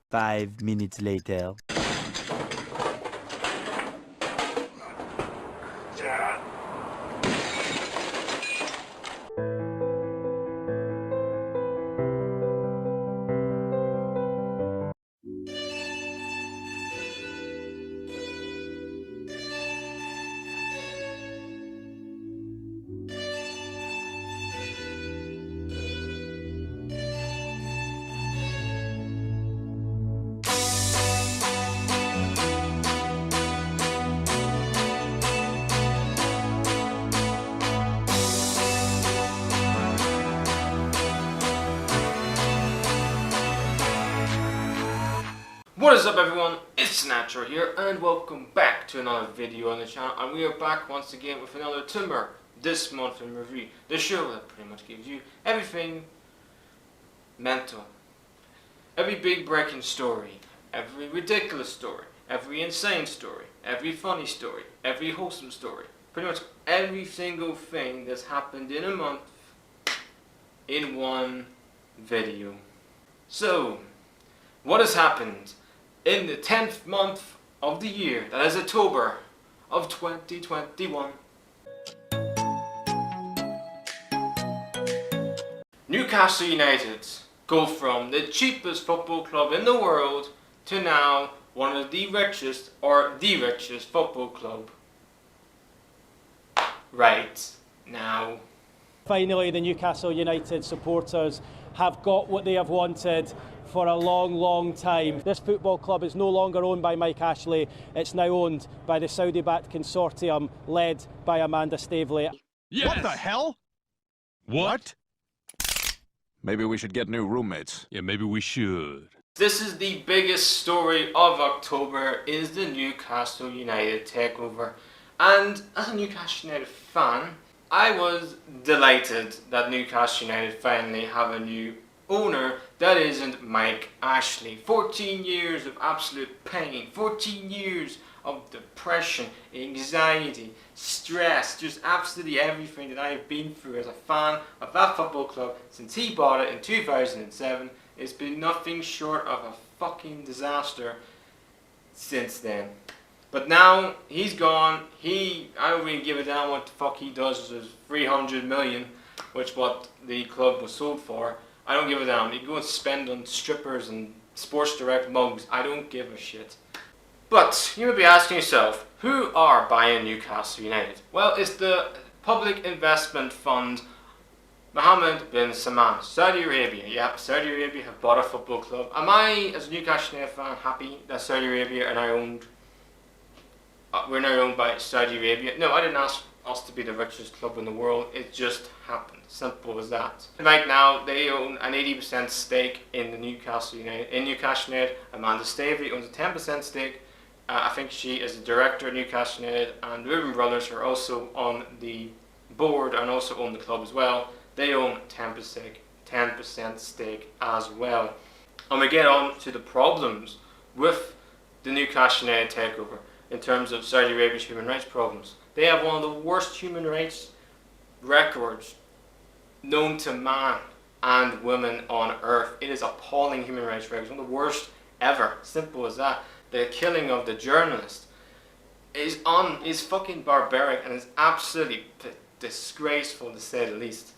5 minutes later. What is up everyone, it's Natural here and welcome back to another video on the channel, and we are back once again with another TMIR This Month In review. The show that pretty much gives you everything mental. Every big breaking story, every ridiculous story, every insane story, every funny story, every wholesome story. Pretty much every single thing that's happened in a month in one video. So, what has happened in the 10th month of the year, that is October of 2021. Newcastle United go from the cheapest football club in the world to now one of the richest, or the richest football club right now. Finally, the Newcastle United supporters have got what they have wanted for a long time. This football club is no longer owned by Mike Ashley, it's now owned by the Saudi-backed consortium led by Amanda Staveley. Yes. What the hell? What? Maybe we should get new roommates. Yeah, maybe we should. This is the biggest story of October, is the Newcastle United takeover. And as a Newcastle United fan, I was delighted that Newcastle United finally have a new owner that isn't Mike Ashley. 14 years of absolute pain, 14 years of depression, anxiety, stress, just absolutely everything that I have been through as a fan of that football club since he bought it in 2007. It's been nothing short of a fucking disaster since then. But now he's gone. I don't really give a damn what the fuck he does with his 300 million, which what the club was sold for. I don't give a damn. You go and spend on strippers and Sports Direct mugs. I don't give a shit. But you may be asking yourself, who are buying Newcastle United? Well, it's the public investment fund Mohammed bin Salman, Saudi Arabia. Yep, Saudi Arabia have bought a football club. Am I, as a Newcastle United fan, happy that Saudi Arabia are now owned? We're now owned by Saudi Arabia. No, I didn't ask us to be the richest club in the world. It just happened. Simple as that. Right now, they own an 80% stake in the Newcastle United. Amanda Staveley owns a 10% stake. I think she is the director of Newcastle United, and the Reuben brothers are also on the board and also own the club as well. They own 10% stake as well. And we get on to the problems with the Newcastle United takeover. In terms of Saudi Arabia's human rights problems, they have one of the worst human rights records known to man and women on earth. It is appalling human rights records, one of the worst ever. Simple as that. The killing of the journalist is fucking barbaric and is absolutely disgraceful, to say the least.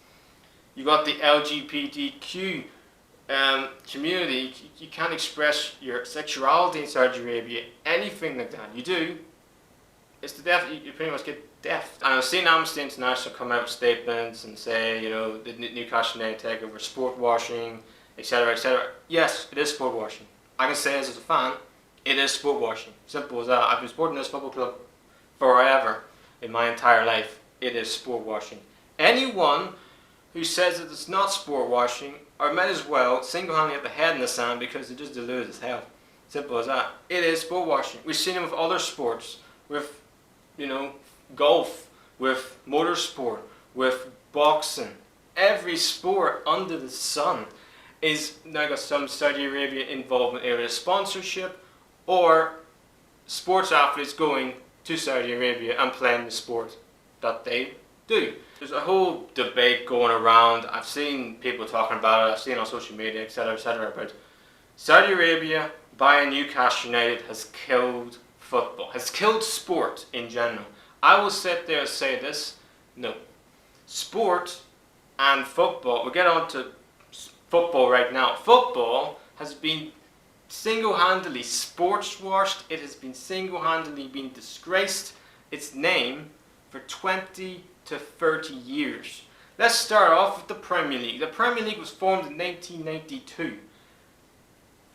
You got the LGBTQ community. You can't express your sexuality in Saudi Arabia, anything like that. You do, it's the death. You pretty much get death. And I've seen Amnesty International come out with statements and say, you know, the Newcastle United takeover, sport washing, etc., etc. Yes, it is sport washing. I can say as a fan, it is sport washing. Simple as that. I've been supporting this football club forever in my entire life. It is sport washing. Anyone who says that it's not sport washing, or might as well single-handedly have the head in the sand because they're just deluded as hell. Simple as that. It is sport washing. We've seen it with other sports, with, you know, golf, with motorsport, with boxing. Every sport under the sun is now got some Saudi Arabia involvement, either sponsorship or sports athletes going to Saudi Arabia and playing the sport that they do. There's a whole debate going around. I've seen people talking about it, I've seen on social media, etc., about Saudi Arabia by Newcastle United has killed football, has killed sport in general. I will sit there and say this, no. Sport and football, we'll get on to football right now. Football has been single-handedly sports-washed. It has been single-handedly been disgraced its name for 20 to 30 years. Let's start off with the Premier League. The Premier League was formed in 1992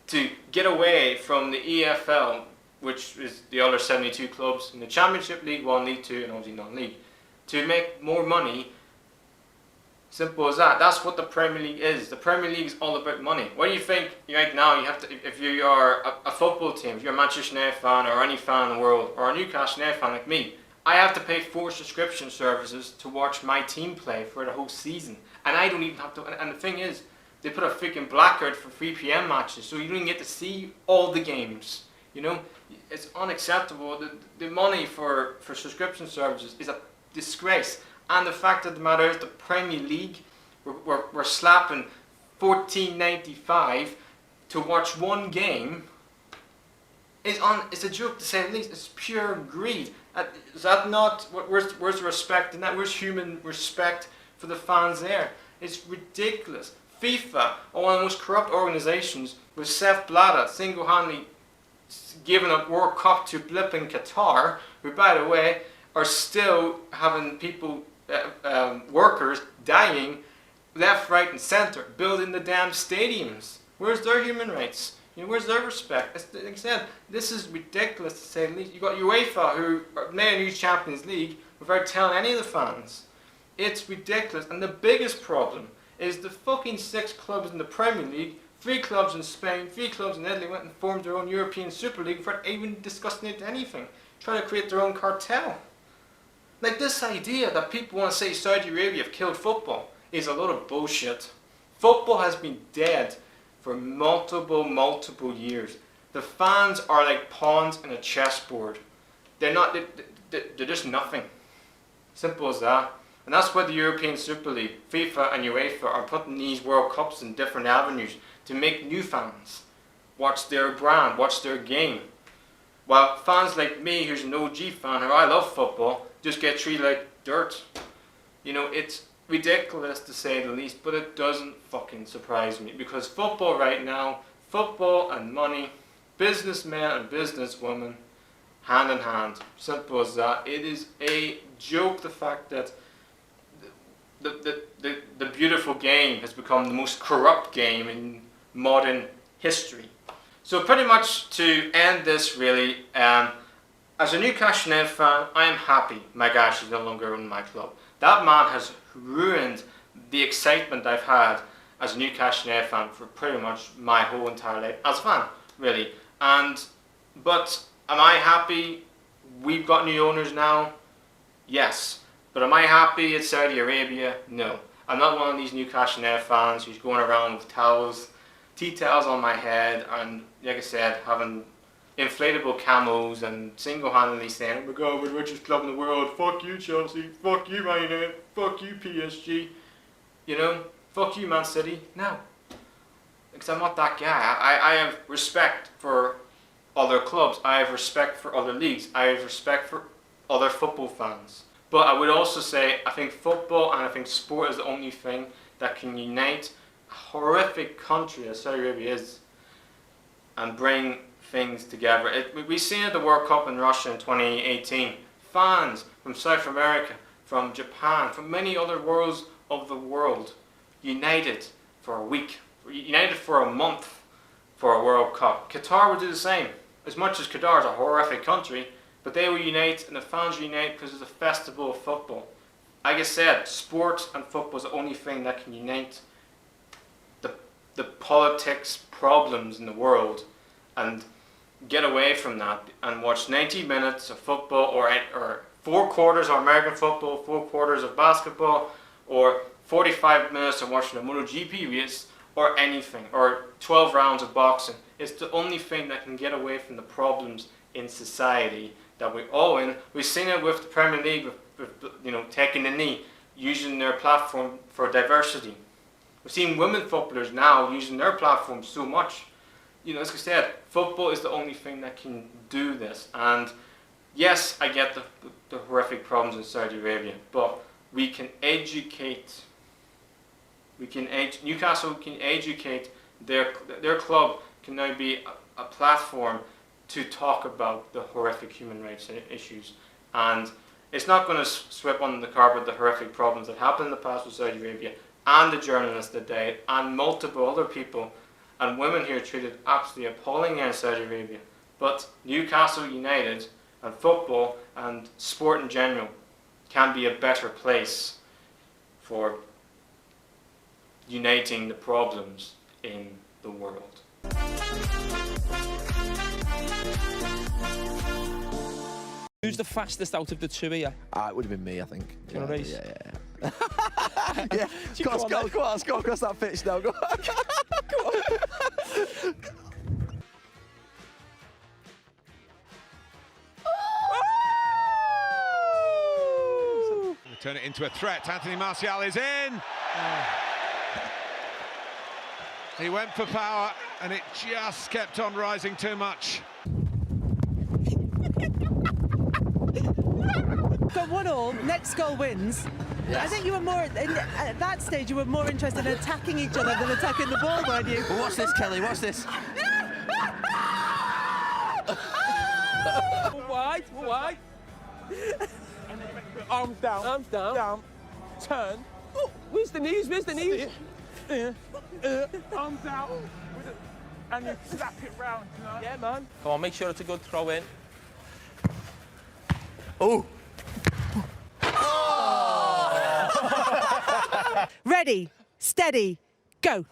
to get away from the EFL, which is the other 72 clubs in the Championship, League 1, League 2 and obviously non-league, to make more money. Simple as that. That's what the Premier League is. The Premier League is all about money. What do you think right now? You have to, if you are a football team, if you're a Manchester United fan or any fan in the world, or a Newcastle United fan like me, I have to pay 4 subscription services to watch my team play for the whole season, and I don't even have to. And the thing is, they put a freaking blackout for 3 p.m. matches, so you don't even get to see all the games. You know, it's unacceptable. The money for subscription services is a disgrace. And the fact of the matter is, the Premier League, we're slapping $14.95 to watch one game. It's a joke to say the least. It's pure greed. Is that not? Where's the respect in that? Where's human respect for the fans there? It's ridiculous. FIFA, one of the most corrupt organisations, with Sepp Blatter single-handedly giving a World Cup to blip in Qatar, who, by the way, are still having people, workers, dying left, right and centre, building the damn stadiums. Where's their human rights? You know, where's their respect? Like I said, this is ridiculous to say the least. You've got UEFA, who made a new Champions League without telling any of the fans. It's ridiculous. And the biggest problem is the fucking 6 clubs in the Premier League, 3 clubs in Spain, 3 clubs in Italy went and formed their own European Super League without even discussing it anything, trying to create their own cartel. Like, this idea that people want to say Saudi Arabia have killed football is a lot of bullshit. Football has been dead for multiple years. The fans are like pawns in a chessboard. They're just nothing. Simple as that. And that's why the European Super League, FIFA and UEFA are putting these World Cups in different avenues to make new fans watch their brand, watch their game. While fans like me, who's an OG fan, who I love football, just get treated like dirt. You know, it's ridiculous to say the least, but it doesn't fucking surprise me, because football right now, football and money, businessmen and businesswomen, hand in hand. Simple as that. It is a joke, the fact that the beautiful game has become the most corrupt game in modern history. So pretty much to end this really, as a Newcastle United fan, I am happy Mike Ashley is no longer in my club. That man has ruined the excitement I've had as a Newcastle United fan for pretty much my whole entire life, as a fan, really. But am I happy we've got new owners now? Yes. But am I happy it's Saudi Arabia? No. I'm not one of these Newcastle United fans who's going around with tea towels on my head, and like I said, having inflatable camos and single-handedly saying, oh my god, we're the richest club in the world, fuck you Chelsea, fuck you Man United, fuck you PSG, you know, fuck you Man City. No. Because I'm not that guy. I have respect for other clubs, I have respect for other leagues, I have respect for other football fans. But I would also say, I think football and I think sport is the only thing that can unite a horrific country as Saudi Arabia is and bring things together. We've seen at the World Cup in Russia in 2018, fans from South America, from Japan, from many other worlds of the world, united for a week, united for a month for a World Cup. Qatar would do the same. As much as Qatar is a horrific country, but they will unite and the fans will unite because it's a festival of football. Like I said, sport and football is the only thing that can unite the politics problems in the world and get away from that and watch 90 minutes of football or 4 quarters of American football, 4 quarters of basketball, or 45 minutes of watching a MotoGP race, or anything, or 12 rounds of boxing. It's the only thing that can get away from the problems in society that we're all in. We've seen it with the Premier League, with you know, taking the knee, using their platform for diversity. We've seen women footballers now using their platform so much. as I said, football is the only thing that can do this. And yes, I get the horrific problems in Saudi Arabia, but we can educate. Newcastle can educate their club can now be a platform to talk about the horrific human rights issues, and it's not going to sweep under the carpet the horrific problems that happened in the past with Saudi Arabia and the journalists that died and multiple other people and women here treated absolutely appallingly in Saudi Arabia. But Newcastle United and football and sport in general can be a better place for uniting the problems in the world. Who's the fastest out of the two here? It would have been me, I think. Do you want to race? Yeah. Go on, let's go across that pitch now. Go on. Go on. Turn it into a threat. Anthony Martial is in. He went for power, and it just kept on rising too much. Got 1-1, next goal wins. Yes. I think you were more, at that stage, you were more interested in attacking each other than attacking the ball, weren't you? Well, watch this, Kelly, watch this. Wide. Arms down. Down. Turn. Oh, where's the knees? Arms out. And you slap it round, you know? Yeah, man. Come on, make sure it's a good throw in. Oh! Ready, steady, go.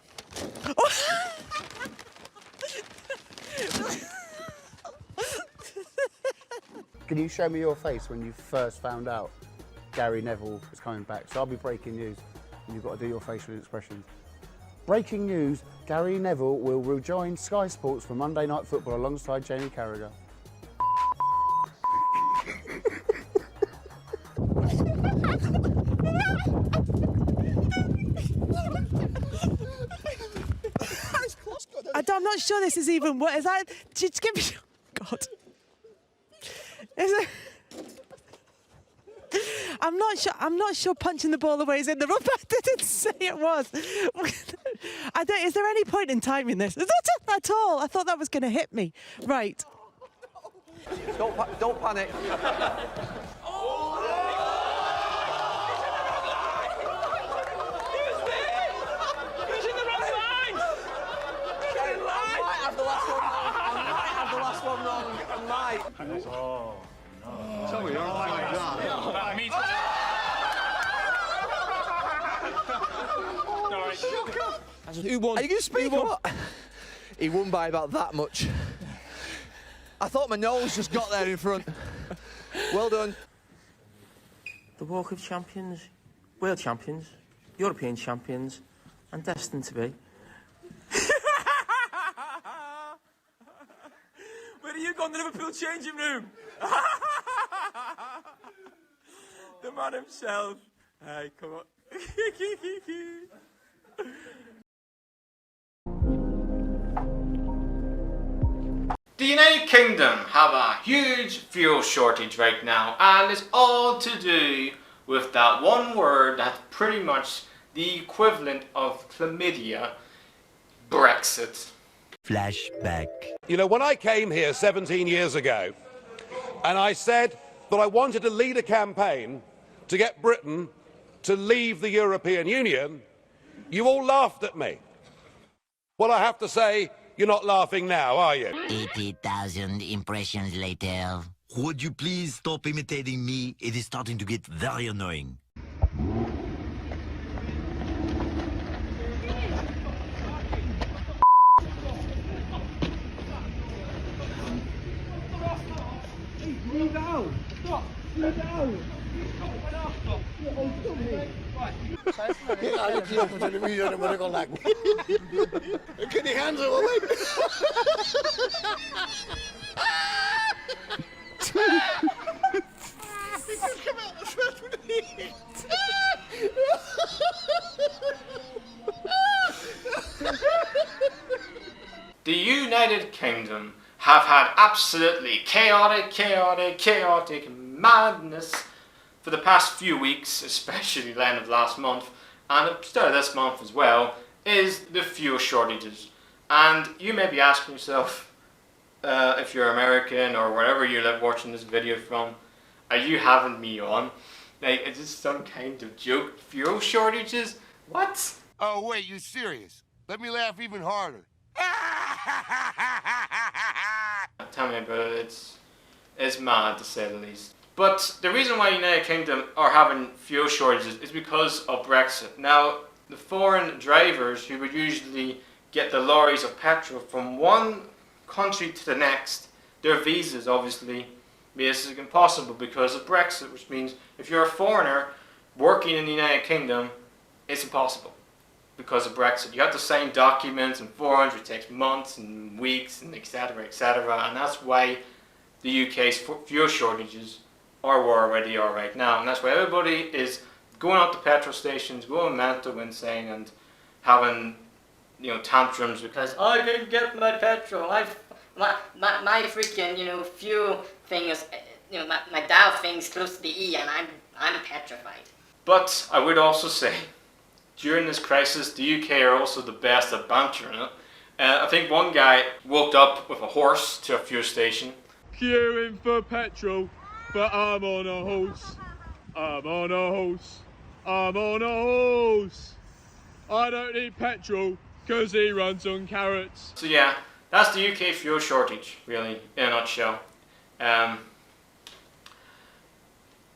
Can you show me your face when you first found out Gary Neville was coming back? So I'll be breaking news, and you've got to do your facial expressions. Breaking news, Gary Neville will rejoin Sky Sports for Monday Night Football alongside Jamie Carragher. I'm not sure this is even what is that. Just give me. God. Is it? I'm not sure punching the ball away is in the rubber. I didn't say it was. Is there any point in timing this? Not at all. I thought that was going to hit me. Right. Don't panic. So you're all like that. Me too. Who won? Are you going to speak or what? He won by about that much. I thought my nose just got there in front. Well done. The Walk of Champions, World Champions, European Champions, and destined to be. Where are you going, the Liverpool changing room? The man himself. Hey, come on. The United Kingdom have a huge fuel shortage right now, and it's all to do with that one word that's pretty much the equivalent of chlamydia, Brexit. Flashback. You know, when I came here 17 years ago, and I said that I wanted to lead a campaign to get Britain to leave the European Union, you all laughed at me. Well, I have to say, you're not laughing now, are you? 80,000 impressions later. Would you please stop imitating me? It is starting to get very annoying. The United Kingdom have had absolutely chaotic madness for the past few weeks, especially the end of last month, and at the start of this month as well, is the fuel shortages. And you may be asking yourself, if you're American or wherever you live watching this video from, are you having me on? Like, is this some kind of joke? Fuel shortages? What? Oh wait, you serious? Let me laugh even harder. Tell me about it. It's mad to say the least. But the reason why United Kingdom are having fuel shortages is because of Brexit. Now, the foreign drivers who would usually get the lorries of petrol from one country to the next, their visas obviously made this impossible because of Brexit, which means if you're a foreigner working in the United Kingdom, it's impossible because of Brexit. You have to sign documents and forms, which takes months and weeks and etc, and that's why the UK's fuel shortages are where they are right now, and that's why everybody is going out to petrol stations, going mental, insane, and having, you know, tantrums because I didn't get my petrol. My freaking, you know, fuel thing is, you know, my dial thing's close to the E, and I'm petrified. But I would also say, during this crisis, the UK are also the best at bantering it. I think one guy walked up with a horse to a fuel station. Queuing for petrol, but I'm on a horse. I'm on a horse. I'm on a horse. I don't need petrol, cause he runs on carrots. So yeah, that's the UK fuel shortage, really, in a nutshell.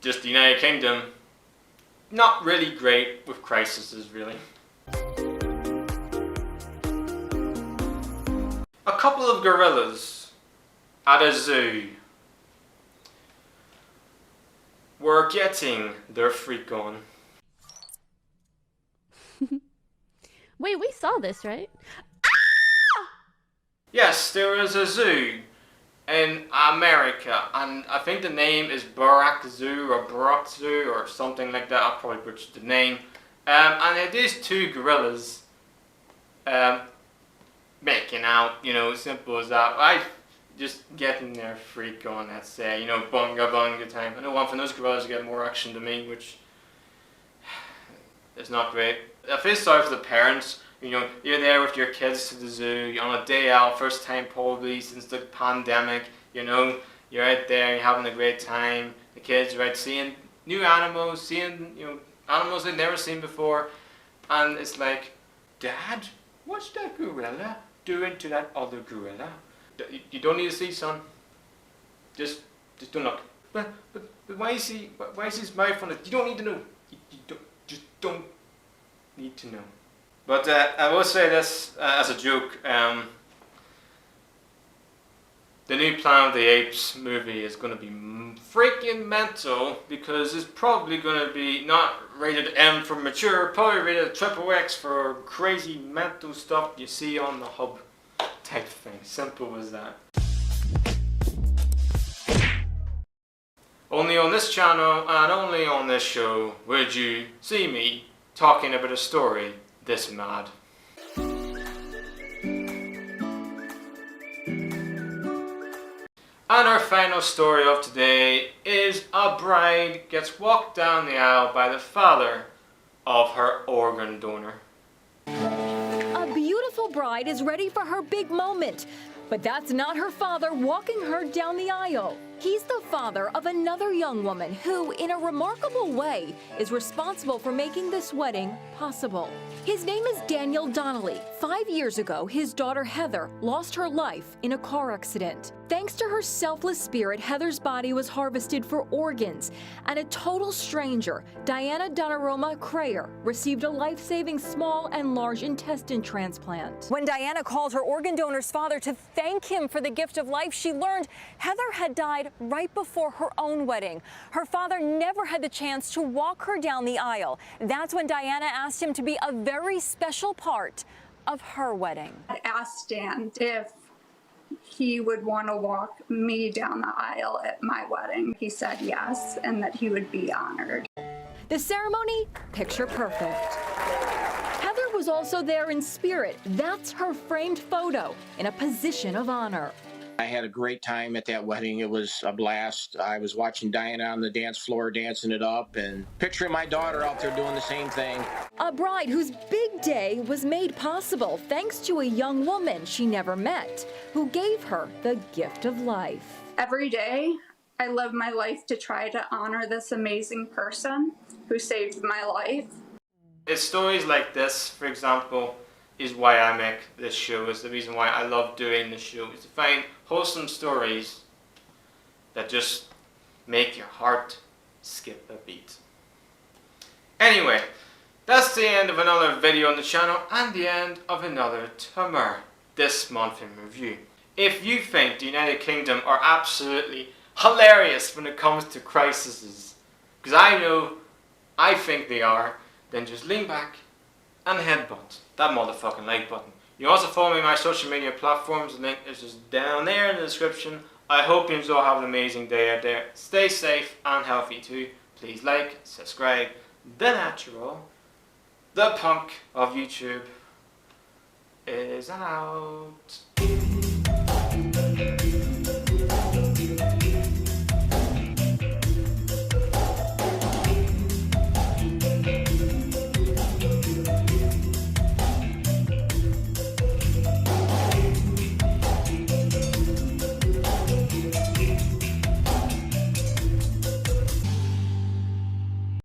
Just the United Kingdom, not really great with crises, really. A couple of gorillas at a zoo were getting their freak on. Wait, we saw this, right? Yes, there is a zoo in America, and I think the name is Barack Zoo or Barack Zoo or something like that. I'll probably butcher the name. And it is two gorillas making out, you know, simple as that. I just getting their freak on, let's say, you know, bunga bunga time. I know one from those gorillas get more action than me, which is not great. I feel sorry for the parents. You know, you're there with your kids to the zoo, you're on a day out, first time probably since the pandemic, you know, you're out there, you're having a great time, the kids are out seeing new animals, seeing, you know, animals they've never seen before, and it's like, Dad, what's that gorilla doing to that other gorilla? You don't need to see, son. Just don't look. But why is his mouth on it? You don't need to know. You don't need to know. But I will say this as a joke. The new Planet of the Apes movie is going to be freaking mental because it's probably going to be not rated M for mature, probably rated XXX for crazy mental stuff you see on the hub type thing. Simple as that. Only on this channel and only on this show would you see me talking about a story this mad. And our final story of today is a bride gets walked down the aisle by the father of her organ donor. A beautiful bride is ready for her big moment, but that's not her father walking her down the aisle. He's the father of another young woman who, in a remarkable way, is responsible for making this wedding possible. His name is Daniel Donnelly. 5 years ago, his daughter Heather lost her life in a car accident. Thanks to her selfless spirit, Heather's body was harvested for organs, and a total stranger, Diana Donnarumma Carraghter, received a life-saving small and large intestine transplant. When Diana called her organ donor's father to thank him for the gift of life, she learned Heather had died right before her own wedding. Her father never had the chance to walk her down the aisle. That's when Diana asked him to be a very special part of her wedding. I asked Dan if he would want to walk me down the aisle at my wedding. He said yes, and that he would be honored. The ceremony, picture perfect. Heather was also there in spirit. That's her framed photo in a position of honor. I had a great time at that wedding. It was a blast. I was watching Diana on the dance floor dancing it up and picturing my daughter out there doing the same thing. A bride whose big day was made possible thanks to a young woman she never met who gave her the gift of life. Every day, I live my life to try to honor this amazing person who saved my life. It's stories like this, for example, is why I make this show. It's the reason why I love doing this show, is to find wholesome stories that just make your heart skip a beat. Anyway, that's the end of another video on the channel and the end of another TMIR This Month In review. If you think the United Kingdom are absolutely hilarious when it comes to crises, because I think they are, then just lean back and headbutt that motherfucking like button. You can also follow me on my social media platforms. The link is just down there in the description. I hope you all have an amazing day out there. Stay safe and healthy too. Please like, subscribe. The natural, the punk of YouTube is out.